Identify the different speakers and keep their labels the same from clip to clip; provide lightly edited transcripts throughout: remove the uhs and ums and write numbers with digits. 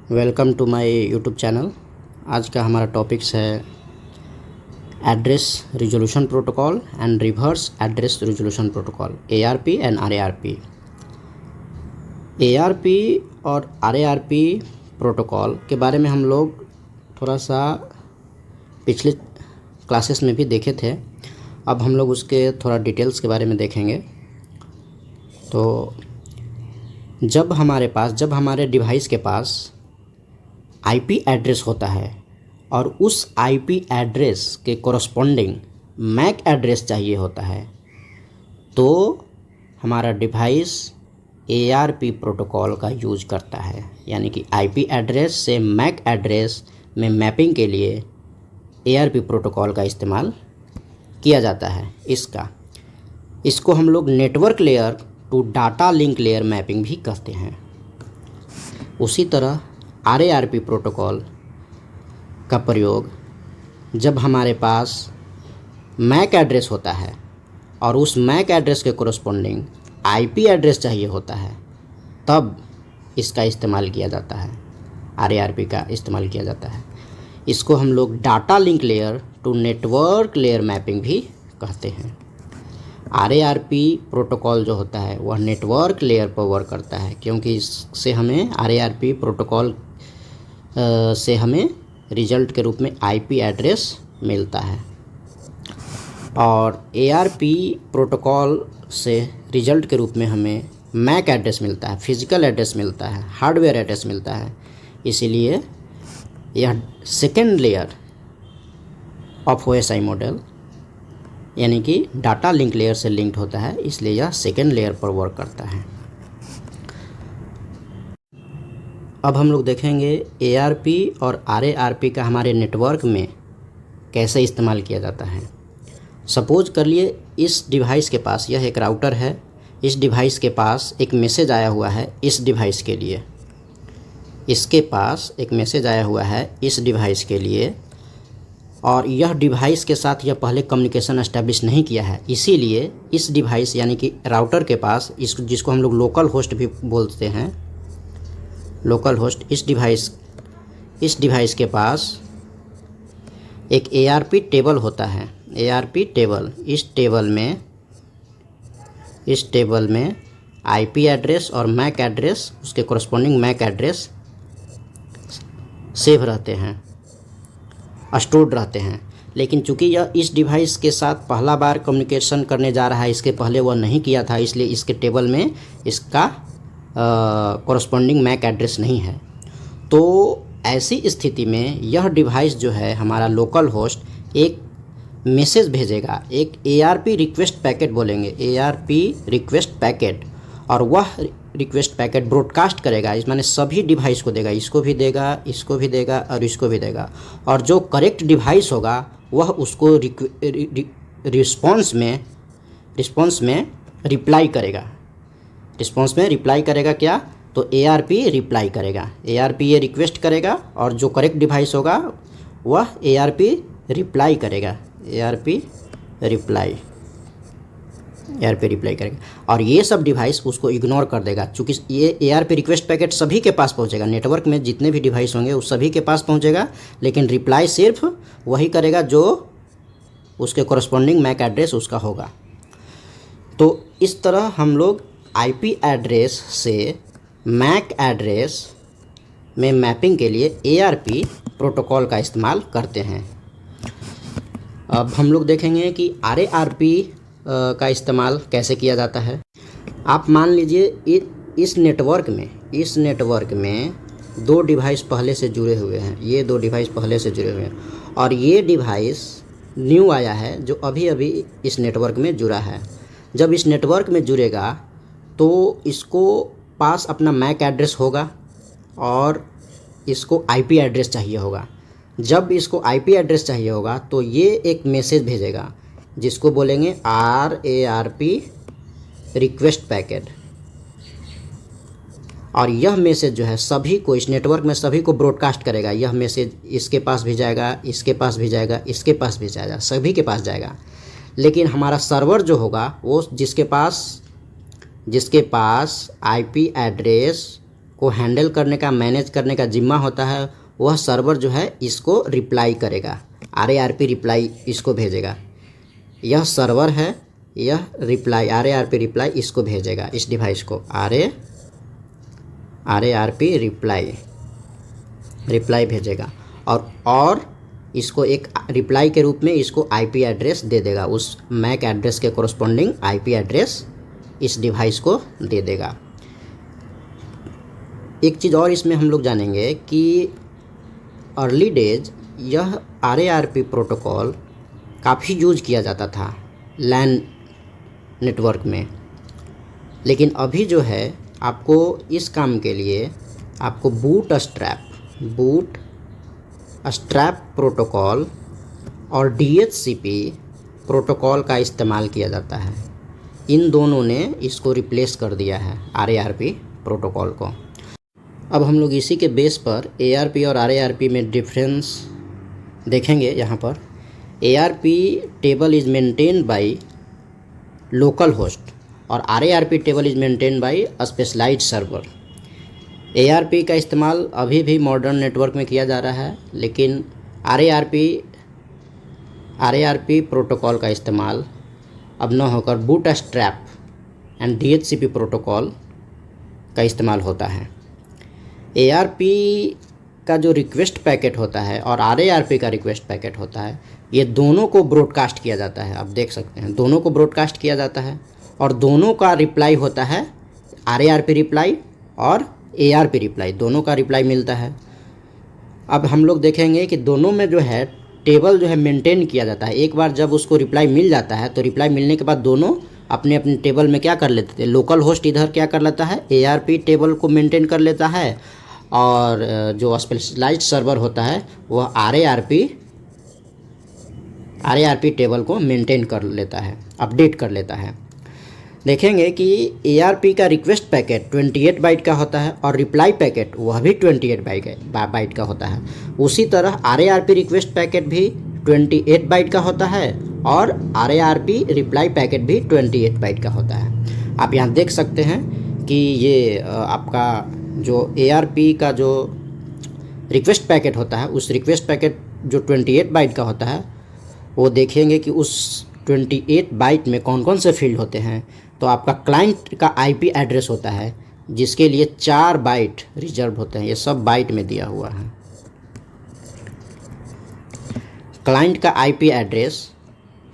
Speaker 1: Welcome to my YouTube channel. आज का हमारा टॉपिक्स है address resolution protocol and reverse address resolution protocol, ARP and RARP। ARP और RARP protocol के बारे में हम लोग थोड़ा सा पिछले क्लासेस में भी देखे थे। अब हम लोग उसके थोड़ा डिटेल्स के बारे में देखेंगे। तो जब हमारे डिवाइस के पास IP एड्रेस होता है और उस IP एड्रेस के कोरस्पॉन्डिंग मैक एड्रेस चाहिए होता है, तो हमारा डिवाइस ARP प्रोटोकॉल का यूज करता है। यानी कि IP एड्रेस से मैक एड्रेस में मैपिंग के लिए ARP प्रोटोकॉल का इस्तेमाल किया जाता है। इसको हम लोग network layer to data link layer mapping भी कहते हैं। उसी तरह RARP प्रोटोकॉल का प्रयोग जब हमारे पास मैक एड्रेस होता है और उस मैक एड्रेस के कोरस्पॉन्डिंग IP एड्रेस चाहिए होता है, तब इसका इस्तेमाल किया जाता है, RARP का इस्तेमाल किया जाता है। इसको हम लोग data link layer to network layer mapping भी कहते हैं। RARP प्रोटोकॉल जो होता है वह नेटवर्क लेयर पर वर्क करता है, क्योंकि इससे हमें RARP प्रोटोकॉल से हमें रिजल्ट के रूप में IP एड्रेस मिलता है, और ARP प्रोटोकॉल से रिजल्ट के रूप में हमें मैक एड्रेस मिलता है, फिजिकल एड्रेस मिलता है, हार्डवेयर एड्रेस मिलता है। इसीलिए यह second layer of OSI model यानी कि डाटा लिंक लेयर से लिंक्ड होता है, इसलिए यह सेकेंड लेयर पर वर्क करता है। अब हम लोग देखेंगे ARP और RARP का हमारे नेटवर्क में कैसे इस्तेमाल किया जाता है। सपोज कर लिए इस डिवाइस के पास, यह एक राउटर है, इस डिवाइस के पास एक मैसेज आया हुआ है इस डिवाइस के लिए, इसके पास एक मैसेज आया हुआ है इस डिवाइस के लिए, और यह डिवाइस के साथ यह पहले कम्युनिकेशन एस्टेब्लिश नहीं किया है। इसीलिए इस डिवाइस यानी कि राउटर के पास, जिसको हम लोग लोकल होस्ट भी बोलते हैं, लोकल होस्ट, इस डिवाइस के पास एक ARP टेबल होता है, ARP टेबल। इस टेबल में IP एड्रेस और मैक एड्रेस, उसके कोरस्पॉन्डिंग मैक एड्रेस सेव रहते हैं, स्टोर्ड रहते हैं। लेकिन चूंकि यह इस डिवाइस के साथ पहला बार कम्युनिकेशन करने जा रहा है, इसके पहले वह नहीं किया था, इसलिए इसके टेबल में इसका कोरस्पॉन्डिंग मैक एड्रेस नहीं है। तो ऐसी स्थिति में यह डिवाइस जो है हमारा लोकल होस्ट एक मैसेज भेजेगा, एक ARP रिक्वेस्ट पैकेट बोलेंगे, ARP रिक्वेस्ट पैकेट, और वह रिक्वेस्ट पैकेट ब्रॉडकास्ट करेगा। इस माने सभी डिवाइस को देगा, इसको भी देगा, इसको भी देगा और इसको भी देगा, और जो करेक्ट डिवाइस होगा वह उसको रिस्पॉन्स में रिप्लाई करेगा। रिस्पॉन्स में रिप्लाई करेगा क्या? तो ARP रिप्लाई करेगा, ARP ये रिक्वेस्ट करेगा, और जो करेक्ट डिवाइस होगा वह ARP रिप्लाई करेगा, ARP रिप्लाई करेगा, और ये सब डिवाइस उसको इग्नोर कर देगा। चूँकि ये ARP रिक्वेस्ट पैकेट सभी के पास पहुंचेगा, नेटवर्क में जितने भी डिवाइस होंगे उस सभी के पास पहुंचेगा, लेकिन रिप्लाई सिर्फ वही करेगा जो उसके कोरस्पॉन्डिंग मैक एड्रेस उसका होगा। तो इस तरह हम लोग IP एड्रेस से मैक एड्रेस में मैपिंग के लिए ARP प्रोटोकॉल का इस्तेमाल करते हैं। अब हम लोग देखेंगे कि RARP का इस्तेमाल कैसे किया जाता है। आप मान लीजिए इस नेटवर्क में दो डिवाइस पहले से जुड़े हुए हैं, ये दो डिवाइस पहले से जुड़े हुए हैं, और ये डिवाइस न्यू आया है जो अभी अभी इस नेटवर्क में जुड़ा है। जब इस नेटवर्क में जुड़ेगा तो इसको पास अपना मैक एड्रेस होगा और इसको IP एड्रेस चाहिए होगा। जब इसको IP एड्रेस चाहिए होगा तो ये एक मैसेज भेजेगा जिसको बोलेंगे RARP रिक्वेस्ट पैकेट, और यह मैसेज जो है सभी को, इस नेटवर्क में सभी को ब्रॉडकास्ट करेगा। यह मैसेज इसके पास भी जाएगा, इसके पास भी जाएगा, इसके पास भी जाएगा, सभी के पास जाएगा। लेकिन हमारा सर्वर जो होगा वो जिसके पास IP एड्रेस को हैंडल करने का, मैनेज करने का जिम्मा होता है, वह सर्वर जो है इसको रिप्लाई करेगा, RARP रिप्लाई इसको भेजेगा। यह सर्वर है, यह रिप्लाई RARP रिप्लाई इसको भेजेगा, इस डिवाइस को RARP रिप्लाई भेजेगा और इसको एक रिप्लाई के रूप में इसको IP एड्रेस दे देगा, उस मैक एड्रेस के कोरस्पॉन्डिंग IP एड्रेस इस डिवाइस को दे देगा। एक चीज़ और इसमें हम लोग जानेंगे कि अर्ली डेज यह RARP प्रोटोकॉल काफ़ी यूज किया जाता था लैन नेटवर्क में, लेकिन अभी जो है आपको इस काम के लिए आपको बूट स्ट्रैप प्रोटोकॉल और DHCP प्रोटोकॉल का इस्तेमाल किया जाता है। इन दोनों ने इसको रिप्लेस कर दिया है RARP प्रोटोकॉल को। अब हम लोग इसी के बेस पर ARP और RARP में डिफरेंस देखेंगे। यहाँ पर ARP table is maintain by local host और RARP table is maintain by specialised server. ARP का इस्तेमाल अभी भी मॉडर्न नेटवर्क में किया जा रहा है, लेकिन RARP प्रोटोकॉल का इस्तेमाल अब न होकर boot strap and DHCP protocol का इस्तेमाल होता है। ARP का जो रिक्वेस्ट पैकेट होता है और RARP का रिक्वेस्ट पैकेट होता है, ये दोनों को ब्रॉडकास्ट किया जाता है। आप देख सकते हैं दोनों को ब्रॉडकास्ट किया जाता है और दोनों का रिप्लाई होता है RARP रिप्लाई और ARP रिप्लाई, दोनों का रिप्लाई मिलता है। अब हम लोग देखेंगे कि दोनों में जो है टेबल जो है मेंटेन किया जाता है। एक बार जब उसको रिप्लाई मिल जाता है तो रिप्लाई मिलने के बाद दोनों अपने अपने टेबल में क्या कर लेते थे, लोकल होस्ट इधर क्या कर लेता है, ARP टेबल को मेंटेन कर लेता है और जो स्पेशलाइज्ड सर्वर होता है वह RARP टेबल को मेंटेन कर लेता है, अपडेट कर लेता है। देखेंगे कि ARP का रिक्वेस्ट पैकेट 28 बाइट का होता है और रिप्लाई पैकेट वह भी 28 बाइट का होता है। उसी तरह RARP रिक्वेस्ट पैकेट भी 28 बाइट का होता है और RARP रिप्लाई पैकेट भी 28 बाइट का होता है। आप यहाँ देख सकते हैं कि ये आपका जो ARP का जो रिक्वेस्ट पैकेट होता है, उस रिक्वेस्ट पैकेट जो 28 बाइट का होता है, वो देखेंगे कि उस 28 बाइट में कौन कौन से फील्ड होते हैं। तो आपका क्लाइंट का IP एड्रेस होता है जिसके लिए 4 बाइट रिजर्व होते हैं, ये सब बाइट में दिया हुआ है। क्लाइंट का IP एड्रेस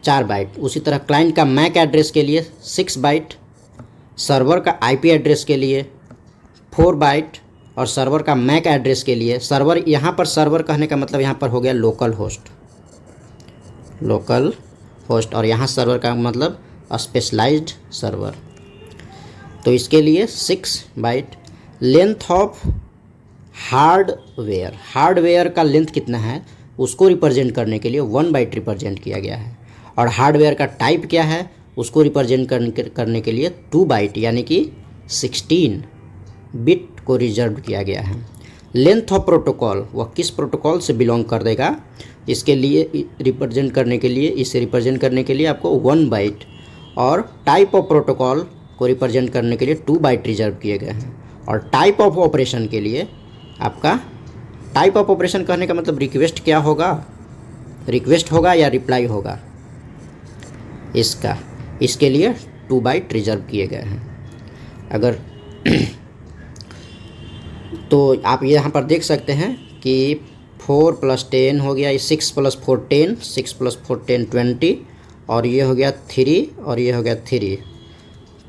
Speaker 1: 4 बाइट, उसी तरह क्लाइंट का मैक एड्रेस के लिए 6 बाइट, सर्वर का IP एड्रेस के लिए 4 बाइट और सर्वर का मैक एड्रेस के लिए, सर्वर यहाँ पर सर्वर कहने का मतलब यहाँ पर हो गया लोकल होस्ट और यहाँ सर्वर का मतलब स्पेशलाइज्ड सर्वर। तो इसके लिए 6 बाइट। लेंथ ऑफ हार्डवेयर का लेंथ कितना है उसको रिप्रेजेंट करने के लिए 1 बाइट रिप्रेजेंट किया गया है और हार्डवेयर का टाइप क्या है उसको रिप्रेजेंट करने के लिए 2 बाइट यानी कि 16 बिट को रिजर्व किया गया है। लेंथ ऑफ प्रोटोकॉल वह किस प्रोटोकॉल से बिलोंग कर देगा, इसके लिए रिप्रेजेंट करने के लिए आपको 1 बाइट और टाइप ऑफ प्रोटोकॉल को रिप्रेजेंट करने के लिए 2 बाइट रिजर्व किए गए हैं। और टाइप ऑफ ऑपरेशन के लिए आपका टाइप ऑफ ऑपरेशन कहने का मतलब रिक्वेस्ट क्या होगा, रिक्वेस्ट होगा या रिप्लाई होगा, इसके लिए 2 बाइट रिजर्व किए गए हैं। अगर तो आप यहाँ पर देख सकते हैं कि 4 + 10 हो गया, 6 + 4 10, 6 + 4 10 20 और ये हो गया 3 और ये हो गया 3,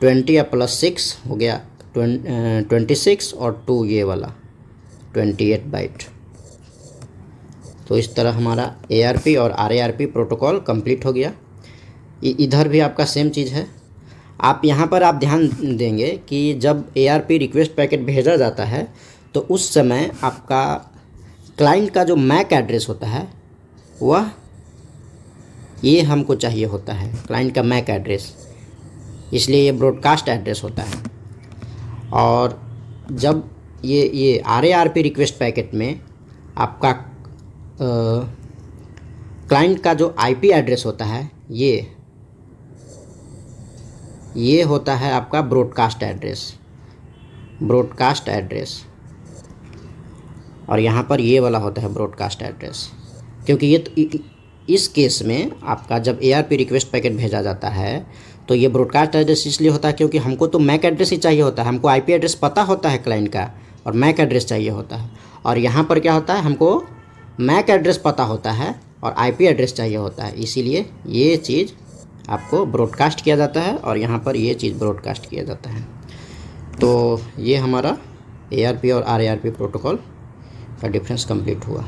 Speaker 1: 20 या +6 हो गया 26 और 2 ये वाला 28 बाइट। तो इस तरह हमारा ARP और RARP प्रोटोकॉल कंप्लीट हो गया। इधर भी आपका सेम चीज़ है। आप यहाँ पर आप ध्यान देंगे कि जब ARP रिक्वेस्ट पैकेट भेजा जाता है तो उस समय आपका क्लाइंट का जो मैक एड्रेस होता है वह ये हमको चाहिए होता है, क्लाइंट का मैक एड्रेस, इसलिए ये ब्रॉडकास्ट एड्रेस होता है। और जब ये RARP रिक्वेस्ट पैकेट में आपका क्लाइंट का जो IP एड्रेस होता है ये होता है आपका ब्रॉडकास्ट एड्रेस। ब्रॉडकास्ट एड्रेस, और यहाँ पर ये वाला होता है ब्रॉडकास्ट एड्रेस। क्योंकि ये इस केस में आपका जब ARP रिक्वेस्ट पैकेट भेजा जाता है तो ये ब्रॉडकास्ट एड्रेस इसलिए होता है क्योंकि हमको तो मैक एड्रेस ही चाहिए होता है, हमको IP एड्रेस पता होता है क्लाइंट का और मैक एड्रेस चाहिए होता है। और यहाँ पर क्या होता है, हमको मैक एड्रेस पता होता है और IP एड्रेस चाहिए होता है, इसीलिए ये चीज़ आपको ब्रॉडकास्ट किया जाता है और यहाँ पर ये चीज़ ब्रॉडकास्ट किया जाता है। तो ये हमारा ARP और RARP प्रोटोकॉल का डिफरेंस कंप्लीट हुआ।